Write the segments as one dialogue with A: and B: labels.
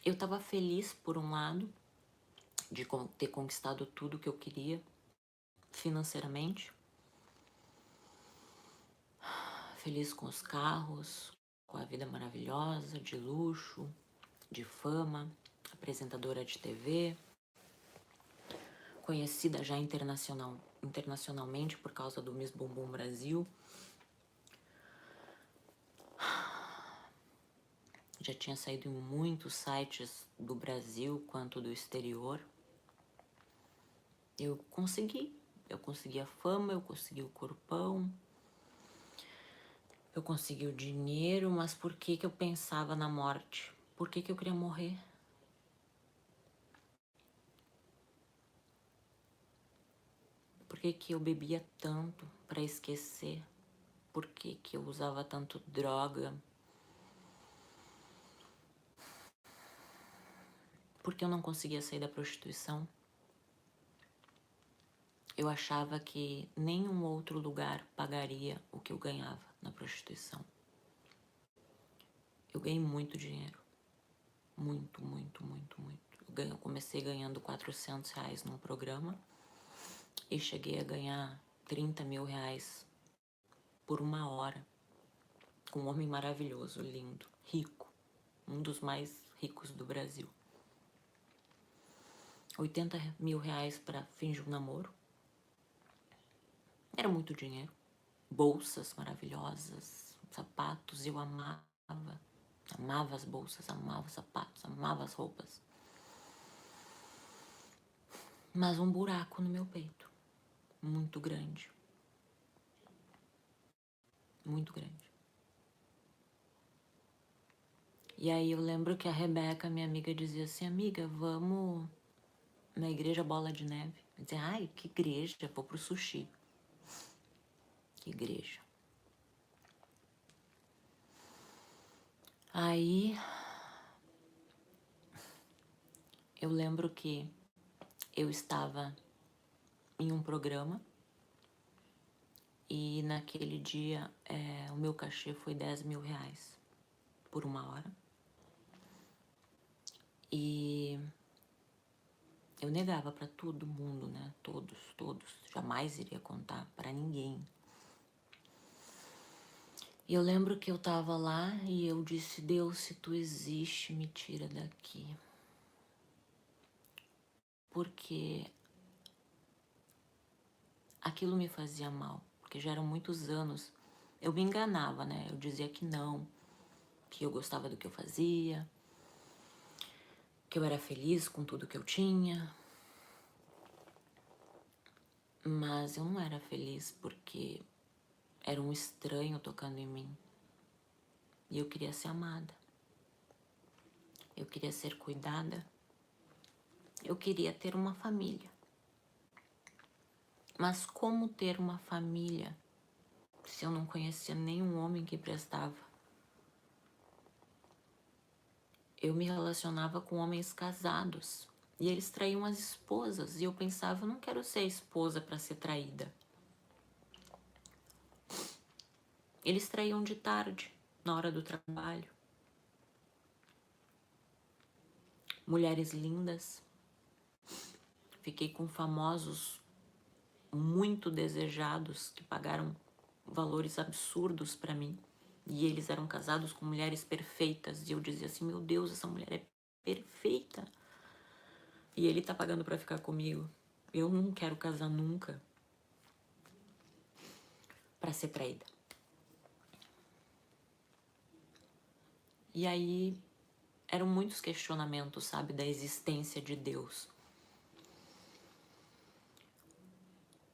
A: Eu tava feliz por um lado, de ter conquistado tudo que eu queria financeiramente. Feliz com os carros, com a vida maravilhosa, de luxo, de fama, apresentadora de TV, conhecida já internacionalmente por causa do Miss Bumbum Brasil. Já tinha saído em muitos sites do Brasil quanto do exterior. Eu consegui a fama, eu consegui o corpão, eu consegui o dinheiro, mas por que que eu pensava na morte? Por que que eu queria morrer? Por que que eu bebia tanto para esquecer? Por que que eu usava tanto droga? Por que eu não conseguia sair da prostituição? Eu achava que nenhum outro lugar pagaria o que eu ganhava na prostituição. Eu ganhei muito dinheiro. Muito, muito, muito, muito. Eu comecei ganhando R$ 400 num programa e cheguei a ganhar R$ 30.000 por uma hora com um homem maravilhoso, lindo, rico, um dos mais ricos do Brasil. R$ 80.000 para fingir um namoro. Era muito dinheiro. Bolsas maravilhosas, sapatos, eu amava. Amava as bolsas, amava os sapatos, amava as roupas. Mas um buraco no meu peito, muito grande. Muito grande. E aí eu lembro que a Rebeca, minha amiga, dizia assim: amiga, vamos na igreja Bola de Neve. Eu dizia: ai, que igreja? Vou pro sushi. Que igreja? Aí eu lembro que eu estava em um programa e naquele dia o meu cachê foi R$ 10.000 por uma hora. E eu negava para todo mundo, né? Todos. Jamais iria contar para ninguém. E eu lembro que eu tava lá e eu disse: Deus, se tu existe, me tira daqui. Porque aquilo me fazia mal, porque já eram muitos anos. Eu me enganava, né? Eu dizia que não, que eu gostava do que eu fazia, que eu era feliz com tudo que eu tinha. Mas eu não era feliz porque era um estranho tocando em mim. E eu queria ser amada. Eu queria ser cuidada. Eu queria ter uma família. Mas como ter uma família se eu não conhecia nenhum homem que prestava? Eu me relacionava com homens casados e eles traíam as esposas e eu pensava: eu não quero ser esposa para ser traída. Eles traíam de tarde, na hora do trabalho. Mulheres lindas. Fiquei com famosos muito desejados que pagaram valores absurdos para mim. E eles eram casados com mulheres perfeitas. E eu dizia assim: meu Deus, essa mulher é perfeita. E ele tá pagando para ficar comigo. Eu não quero casar nunca para ser traída. E aí eram muitos questionamentos, sabe, da existência de Deus.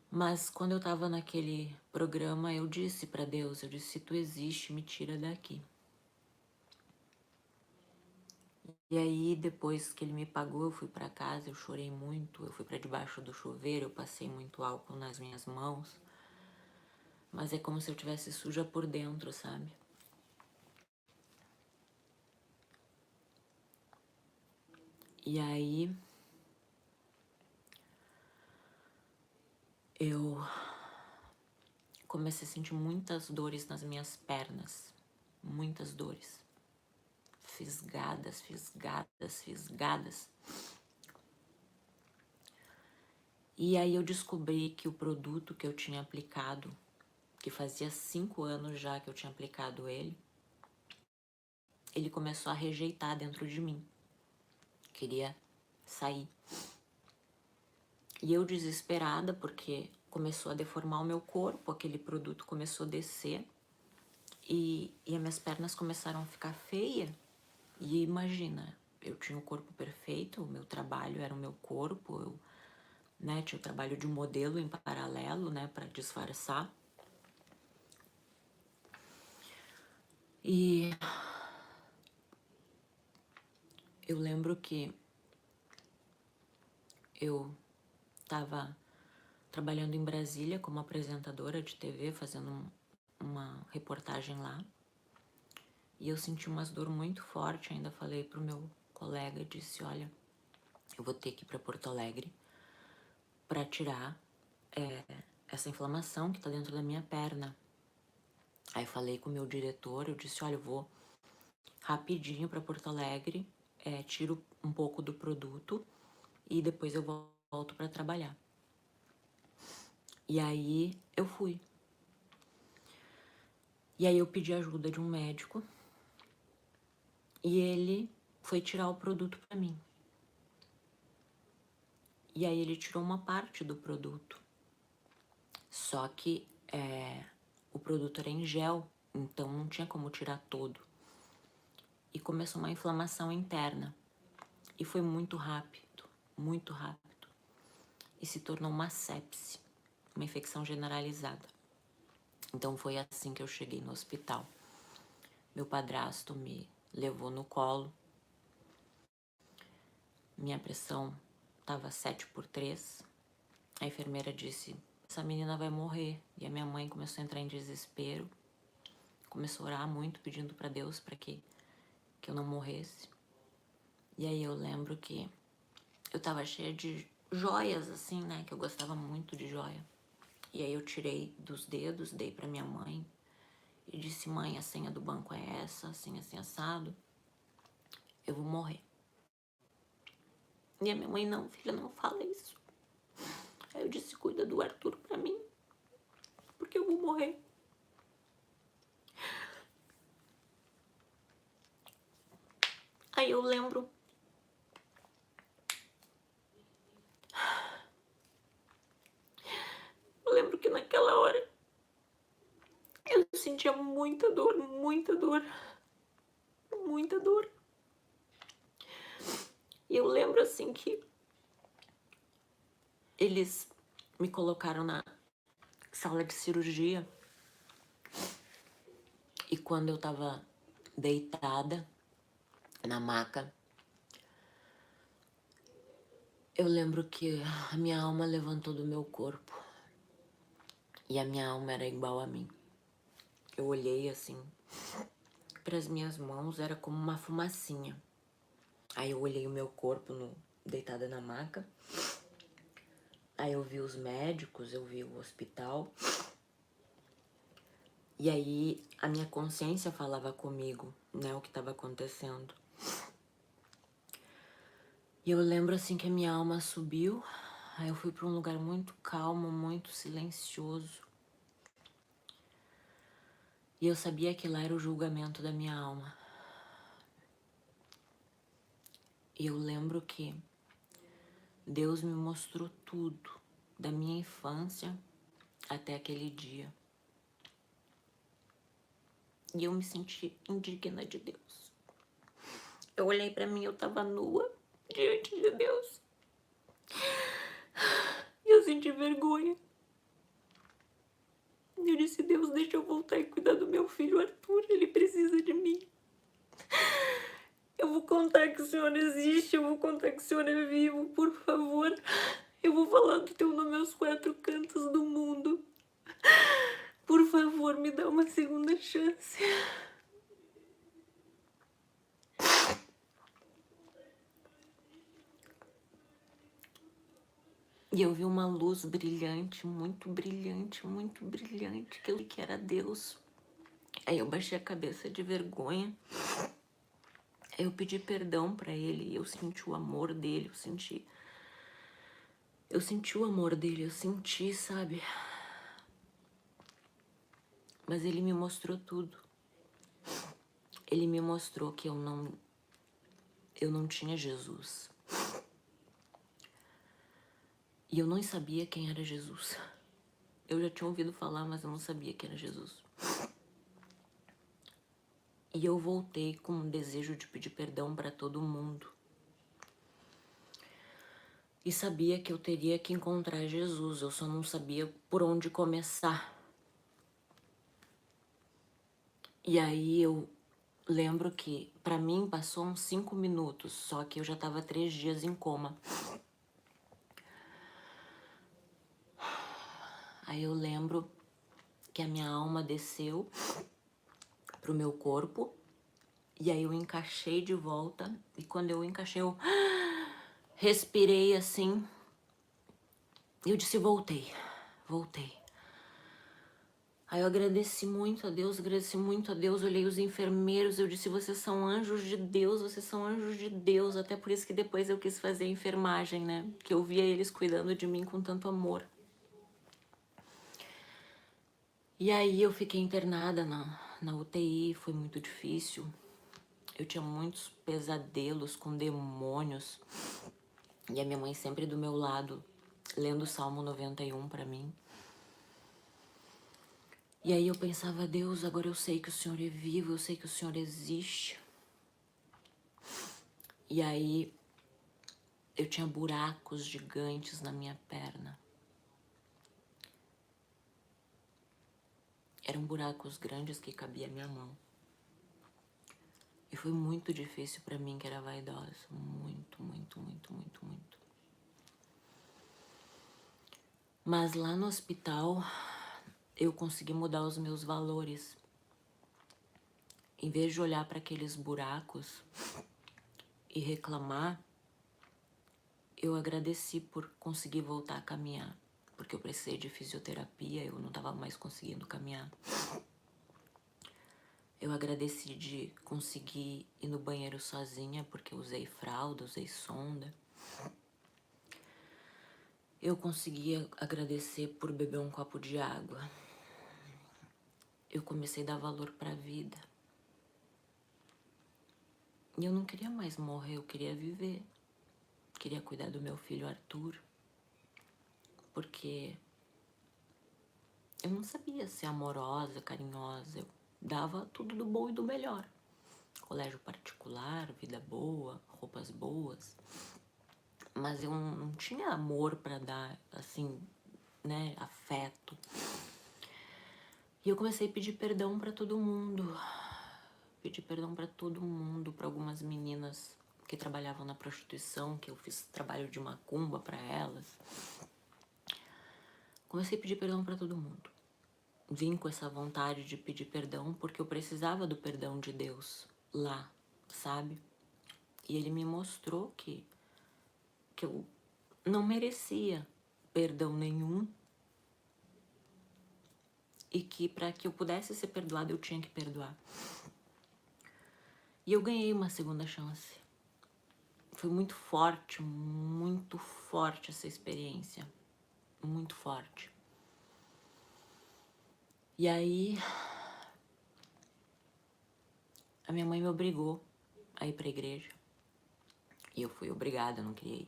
A: Mas quando eu tava naquele programa, eu disse pra Deus, eu disse: se tu existe, me tira daqui. E aí, depois que ele me pagou, eu fui pra casa, eu chorei muito, eu fui pra debaixo do chuveiro, eu passei muito álcool nas minhas mãos. Mas é como se eu tivesse suja por dentro, sabe? E aí, eu comecei a sentir muitas dores nas minhas pernas, muitas dores. fisgadas, fisgadas, fisgadas. E aí eu descobri que o produto que eu tinha aplicado, que fazia 5 anos já que eu tinha aplicado ele começou a rejeitar dentro de mim. Queria sair. E eu desesperada, porque começou a deformar o meu corpo, aquele produto começou a descer e as minhas pernas começaram a ficar feias. E imagina, eu tinha o corpo perfeito, o meu trabalho era o meu corpo, eu, né, tinha o trabalho de modelo em paralelo, né, para disfarçar. E eu lembro que eu estava trabalhando em Brasília como apresentadora de TV, fazendo uma reportagem lá. E eu senti umas dor muito forte, ainda falei pro meu colega, disse, olha, eu vou ter que ir para Porto Alegre para tirar essa inflamação que tá dentro da minha perna. Aí falei com o meu diretor, eu disse, olha, eu vou rapidinho para Porto Alegre, tiro um pouco do produto e depois eu volto para trabalhar. E aí eu fui. E aí eu pedi ajuda de um médico e ele foi tirar o produto para mim. E aí ele tirou uma parte do produto. Só que o produto era em gel, então não tinha como tirar todo. E começou uma inflamação interna. E foi muito rápido, muito rápido. E se tornou uma sepse, uma infecção generalizada. Então foi assim que eu cheguei no hospital. Meu padrasto me levou no colo. Minha pressão estava 7/3. A enfermeira disse, essa menina vai morrer. E a minha mãe começou a entrar em desespero. Começou a orar muito, pedindo para Deus para que eu não morresse. E aí eu lembro que eu tava cheia de joias, assim, né? Que eu gostava muito de joia. E aí eu tirei dos dedos, dei pra minha mãe e disse, mãe, a senha do banco é essa, assim, assim, assado. Eu vou morrer. E a minha mãe, não, filha, não fala isso. Aí eu disse, cuida do Arthur pra mim, porque eu vou morrer. Aí eu lembro que naquela hora eu sentia muita dor, muita dor, muita dor. E eu lembro assim que eles me colocaram na sala de cirurgia e quando eu tava deitada na maca, eu lembro que a minha alma levantou do meu corpo e a minha alma era igual a mim. Eu olhei assim para as minhas mãos, era como uma fumacinha. Aí eu olhei o meu corpo deitada na maca. Aí eu vi os médicos, eu vi o hospital. E aí a minha consciência falava comigo, né, o que estava acontecendo. E eu lembro assim que a minha alma subiu. Aí eu fui para um lugar muito calmo, muito silencioso. E eu sabia que lá era o julgamento da minha alma. E eu lembro que Deus me mostrou tudo, da minha infância até aquele dia. E eu me senti indigna de Deus. Eu olhei pra mim, eu tava nua diante de Deus. E eu senti vergonha. E eu disse, Deus, deixa eu voltar e cuidar do meu filho Arthur, ele precisa de mim. Eu vou contar que o Senhor existe, eu vou contar que o Senhor é vivo, por favor. Eu vou falar do teu nome aos 4 cantos do mundo. Por favor, me dá uma segunda chance. E eu vi uma luz brilhante, muito brilhante, muito brilhante, que eu vi que era Deus. Aí eu baixei a cabeça de vergonha. Eu pedi perdão pra ele e eu senti o amor dele, eu senti o amor dele, eu senti, sabe? Mas ele me mostrou tudo. Ele me mostrou que eu não tinha Jesus. E eu não sabia quem era Jesus. Eu já tinha ouvido falar, mas eu não sabia quem era Jesus. E eu voltei com um desejo de pedir perdão para todo mundo. E sabia que eu teria que encontrar Jesus, eu só não sabia por onde começar. E aí eu lembro que pra mim passou uns 5 minutos, só que eu já tava 3 dias em coma. Aí eu lembro que a minha alma desceu pro meu corpo, e aí eu encaixei de volta, e quando eu encaixei eu respirei assim, e eu disse voltei. Aí eu agradeci muito a Deus, olhei os enfermeiros, eu disse, vocês são anjos de Deus, até por isso que depois eu quis fazer enfermagem, né? Que eu via eles cuidando de mim com tanto amor. E aí eu fiquei internada na UTI, foi muito difícil. Eu tinha muitos pesadelos com demônios. E a minha mãe sempre do meu lado, lendo o Salmo 91 pra mim. E aí eu pensava, Deus, agora eu sei que o Senhor é vivo, eu sei que o Senhor existe. E aí eu tinha buracos gigantes na minha perna. Eram buracos grandes que cabia a minha mão. E foi muito difícil pra mim, que era vaidosa. Muito. Mas lá no hospital, eu consegui mudar os meus valores. Em vez de olhar para aqueles buracos e reclamar, eu agradeci por conseguir voltar a caminhar. Porque eu precisei de fisioterapia, eu não estava mais conseguindo caminhar. Eu agradeci de conseguir ir no banheiro sozinha, porque eu usei fralda, usei sonda. Eu consegui agradecer por beber um copo de água. Eu comecei a dar valor para a vida. E eu não queria mais morrer, eu queria viver. Queria cuidar do meu filho Arthur. Porque eu não sabia ser amorosa, carinhosa. Eu dava tudo do bom e do melhor. Colégio particular, vida boa, roupas boas. Mas eu não tinha amor para dar, assim, né, afeto. E eu comecei a pedir perdão para todo mundo. Pedi perdão para todo mundo, para algumas meninas que trabalhavam na prostituição, que eu fiz trabalho de macumba para elas. Comecei a pedir perdão para todo mundo. Vim com essa vontade de pedir perdão porque eu precisava do perdão de Deus lá, sabe? E ele me mostrou que eu não merecia perdão nenhum e que para que eu pudesse ser perdoada eu tinha que perdoar. E eu ganhei uma segunda chance. Foi muito forte essa experiência. Muito forte. E aí, a minha mãe me obrigou a ir pra igreja. E eu fui obrigada, eu não queria ir.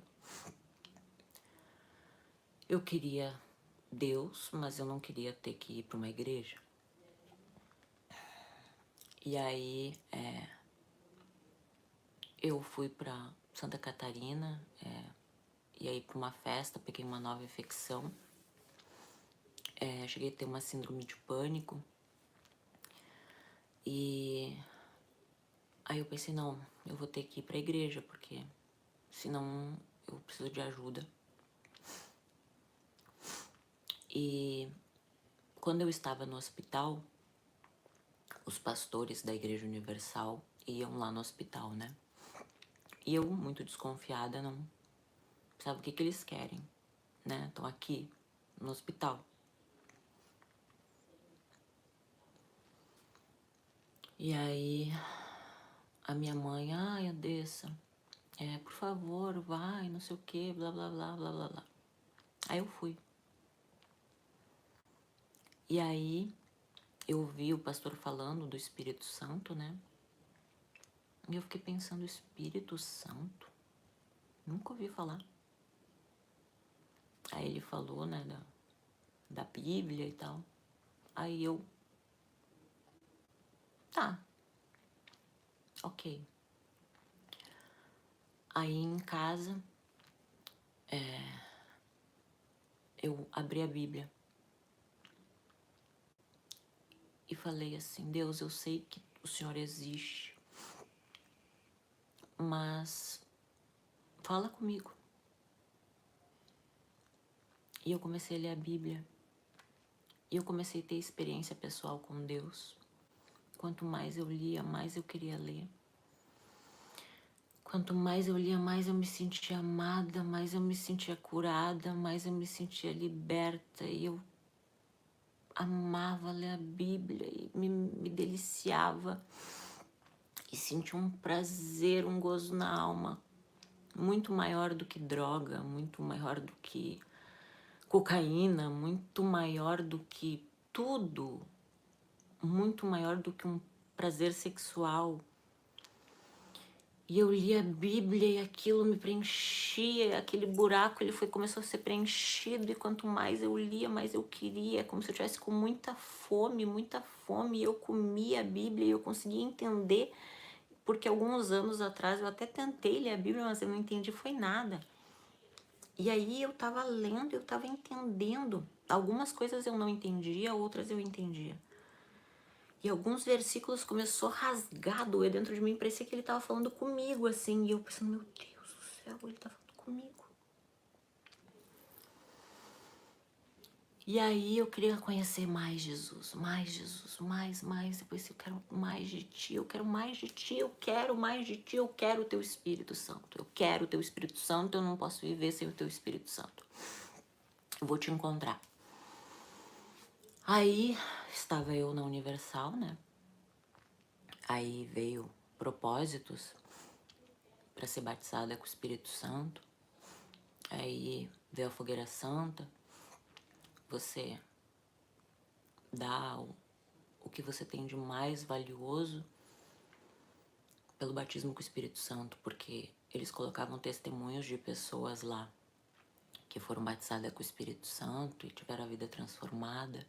A: Eu queria Deus, mas eu não queria ter que ir pra uma igreja. E aí, eu fui pra Santa Catarina, e aí pra uma festa, peguei uma nova infecção. Cheguei a ter uma síndrome de pânico. E aí eu pensei, não, eu vou ter que ir pra igreja, porque senão eu preciso de ajuda. E quando eu estava no hospital, os pastores da Igreja Universal iam lá no hospital, né? E eu, muito desconfiada, não sabe o que eles querem, né? Estão aqui no hospital. E aí a minha mãe, ai, Andressa, por favor, vai, não sei o que, blá, blá, blá, blá, blá, blá. Aí eu fui. E aí eu ouvi o pastor falando do Espírito Santo, né? E eu fiquei pensando, Espírito Santo? Nunca ouvi falar. Aí ele falou, né, da Bíblia e tal. Aí eu, tá, ok. Aí em casa, eu abri a Bíblia e falei assim, Deus, eu sei que o Senhor existe, mas fala comigo. E eu comecei a ler a Bíblia. E eu comecei a ter experiência pessoal com Deus. Quanto mais eu lia, mais eu queria ler. Quanto mais eu lia, mais eu me sentia amada, mais eu me sentia curada, mais eu me sentia liberta. E eu amava ler a Bíblia e me deliciava. E sentia um prazer, um gozo na alma muito maior do que droga, muito maior do que cocaína, muito maior do que tudo, muito maior do que um prazer sexual. E eu li a Bíblia e aquilo me preenchia, aquele buraco ele começou a ser preenchido, e quanto mais eu lia, mais eu queria, como se eu tivesse com muita fome, e eu comia a Bíblia e eu conseguia entender, porque alguns anos atrás eu até tentei ler a Bíblia, mas eu não entendi foi nada. E aí eu tava lendo, eu tava entendendo. Algumas coisas eu não entendia, outras eu entendia. E alguns versículos começou a rasgar, doer dentro de mim, parecia que ele tava falando comigo, assim. E eu pensando, meu Deus do céu, ele tá falando comigo. E aí eu queria conhecer mais Jesus, mais. Depois eu quero mais de ti, eu quero mais de ti, eu quero mais de ti, eu quero o teu Espírito Santo. Eu quero o teu Espírito Santo, eu não posso viver sem o teu Espírito Santo. Eu vou te encontrar. Aí estava eu na Universal, né? Aí veio propósitos para ser batizada com o Espírito Santo. Aí veio a fogueira santa. Você dá o que você tem de mais valioso pelo batismo com o Espírito Santo, porque eles colocavam testemunhos de pessoas lá que foram batizadas com o Espírito Santo e tiveram a vida transformada,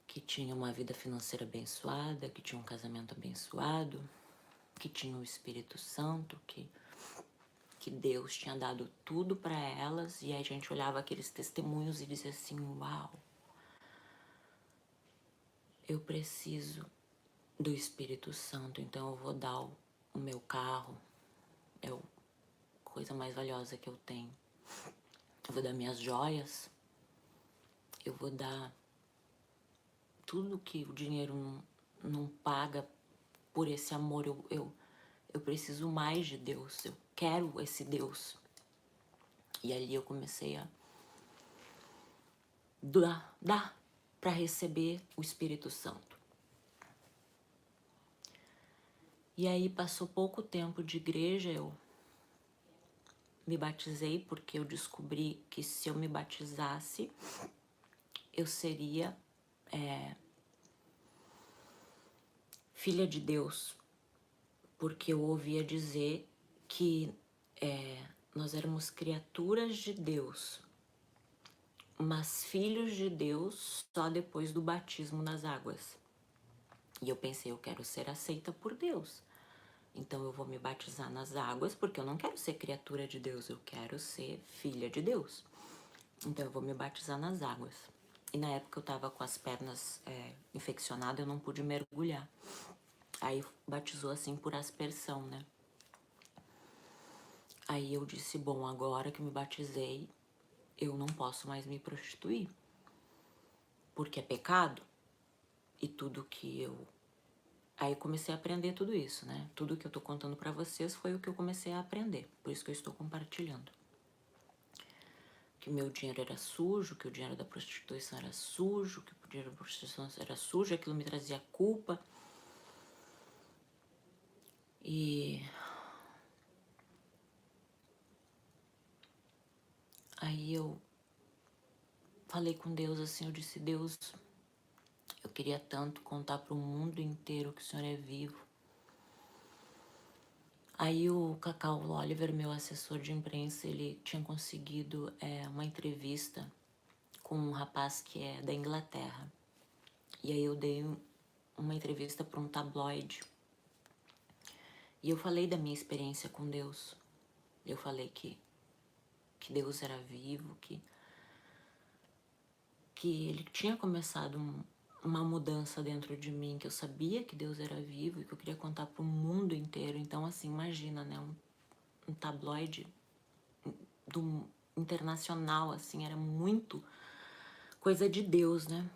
A: que tinham uma vida financeira abençoada, que tinham um casamento abençoado, que tinham o Espírito Santo, que Deus tinha dado tudo para elas. E aí a gente olhava aqueles testemunhos e dizia assim, uau, eu preciso do Espírito Santo, então eu vou dar o meu carro, é a coisa mais valiosa que eu tenho. Eu vou dar minhas joias, eu vou dar tudo que o dinheiro não paga por esse amor. Eu preciso mais de Deus, eu quero esse Deus. E ali eu comecei a dar para receber o Espírito Santo. E aí passou pouco tempo de igreja, eu me batizei porque eu descobri que se eu me batizasse, eu seria filha de Deus, porque eu ouvia dizer que nós éramos criaturas de Deus, mas filhos de Deus só depois do batismo nas águas. E eu pensei, eu quero ser aceita por Deus. Então eu vou me batizar nas águas, porque eu não quero ser criatura de Deus, eu quero ser filha de Deus. Então eu vou me batizar nas águas. E na época eu tava com as pernas infeccionadas, eu não pude mergulhar. Aí batizou assim por aspersão, né? Aí eu disse, bom, agora que me batizei, eu não posso mais me prostituir. Porque é pecado. E tudo que eu... Aí eu comecei a aprender tudo isso, né? Tudo que eu tô contando pra vocês foi o que eu comecei a aprender. Por isso que eu estou compartilhando. Que o meu dinheiro era sujo, que o dinheiro da prostituição era sujo, que o dinheiro da prostituição era sujo, aquilo me trazia culpa. E aí eu falei com Deus assim, eu disse, Deus, eu queria tanto contar para o mundo inteiro que o Senhor é vivo. Aí o Cacau Oliver, meu assessor de imprensa, ele tinha conseguido uma entrevista com um rapaz que é da Inglaterra. E aí eu dei uma entrevista para um tabloide. E eu falei da minha experiência com Deus. Eu falei que Deus era vivo, que ele tinha começado uma mudança dentro de mim, que eu sabia que Deus era vivo e que eu queria contar para o mundo inteiro. Então, assim, imagina, né? Um tabloide internacional, assim, era muito coisa de Deus, né?